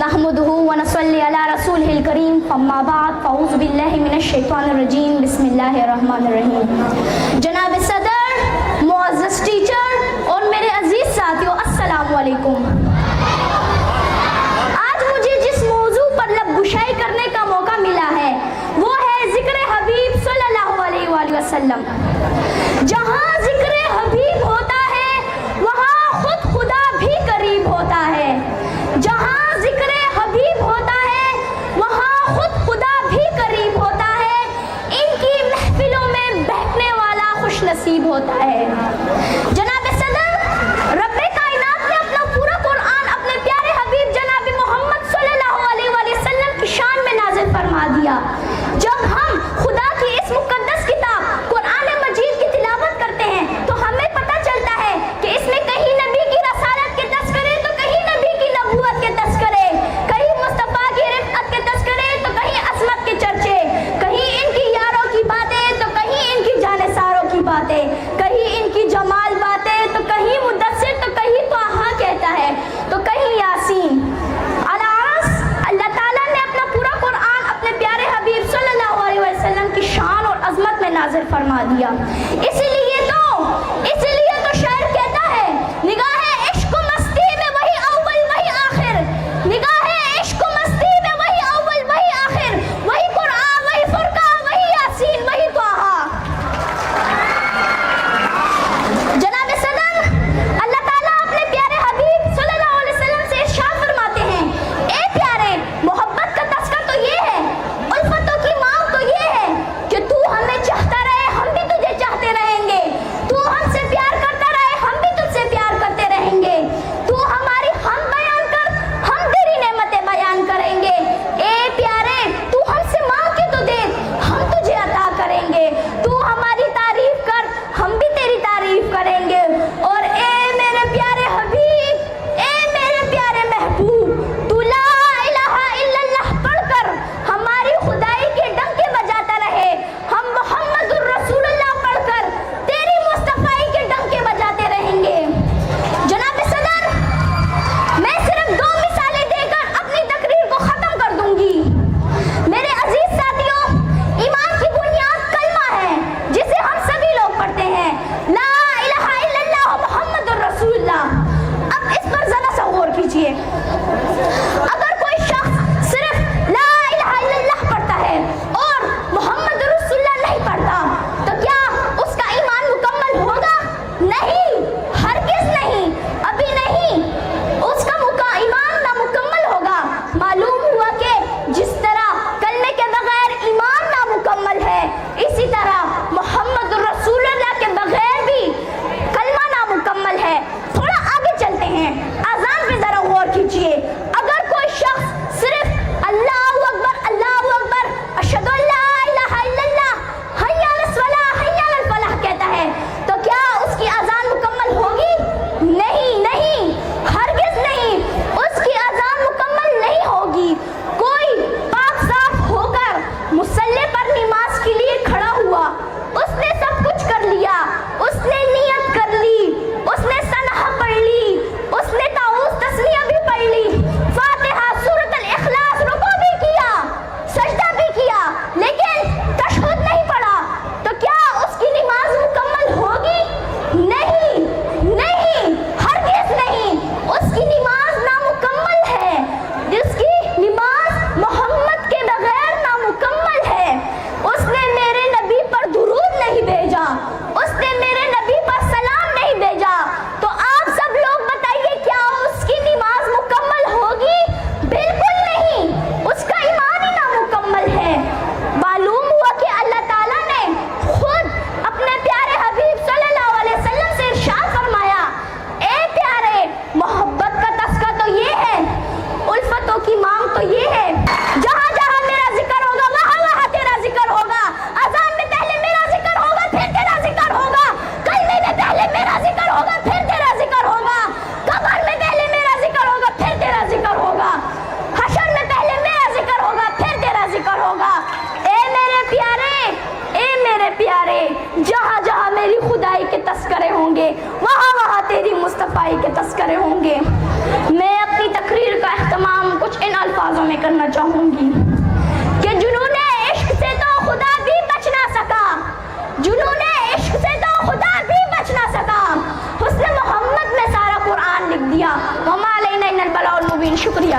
نحمده ونصلي على رسوله الكريم اما بعد فاعوذ بالله من الشیطان الرجیم بسم اللہ الرحمن الرحیم۔ جناب صدر، معزز ٹیچر اور میرے عزیز ساتھیوں، السلام علیکم۔ آج مجھے جس موضوع پر لب گشائی کرنے کا موقع ملا ہے وہ ہے ذکر حبیب صلی اللہ علیہ وآلہ وسلم۔ جہاں ذکر حبیب ہوتا ہے وہاں خود خدا بھی قریب ہوتا ہے۔ جہاں ذکر حبیب ہوتا ہے وہاں خود خدا بھی قریب ہوتا ہے۔ ان کی محفلوں میں بیٹھنے والا خوش نصیب ہوتا ہے۔ جناب صدر، رب کائنات نے اپنا پورا قرآن اپنے پیارے حبیب جناب محمد صلی اللہ علیہ وآلہ وسلم کی شان میں نازل فرما دیا۔ جب ہم خدا کی اس مقدس کتاب قرآن مجید کی تلاوت کرتے ہیں تو ہمیں پتہ چلتا ہے کہ اس میں کہیں نبی کی رسالت کے تذکرے تو کہیں نبی کی نبوت کے تذکرے، کہیں مصطفیٰ کی رفعت کے تذکرے تو کہیں عصمت کے چرچے، کہیں ان کی یاروں کی باتیں تو کہیں ان کی جانثاروں کی باتیں، کہیں ان کی جمال باتیں تو کہیں مدثر تو کہیں طٰہٰ کہتا ہے تو کہیں یاسین۔ العرض اللہ تعالیٰ نے اپنا پورا قرآن اپنے پیارے حبیب صلی اللہ علیہ وسلم کی شان اور عظمت میں نازل فرما دیا۔ اسی لیے تو شاعر کہتا ہے، نگاہ عشق و مستی میں وہی اول وہی آخر، نگاہ عشق و مستی میں وہی اول وہی آخر، وہی قرآن وہی فرقان وہی یاسین وہی طٰہٰ۔ جناب صدر، اللہ تعالیٰ اپنے پیارے حبیب صلی اللہ علیہ وسلم سے ارشاد فرماتے ہیں، اے پیارے، محبت کا تذکرہ تو یہ ہے، الفتوں کی مانگ تو یہ ہے کہ تو ہمیں چاہتا رہے، ہم بھی تجھے چاہتے رہیں گے۔ کرنا چاہوں گی کہ جنون عشق سے تو خدا بھی بچ نہ سکا، جنون عشق سے تو خدا بھی بچ نہ سکا، حسن محمد میں سارا قرآن لکھ دیا۔ وما علینا الا البلاغ المبین۔ شکریہ۔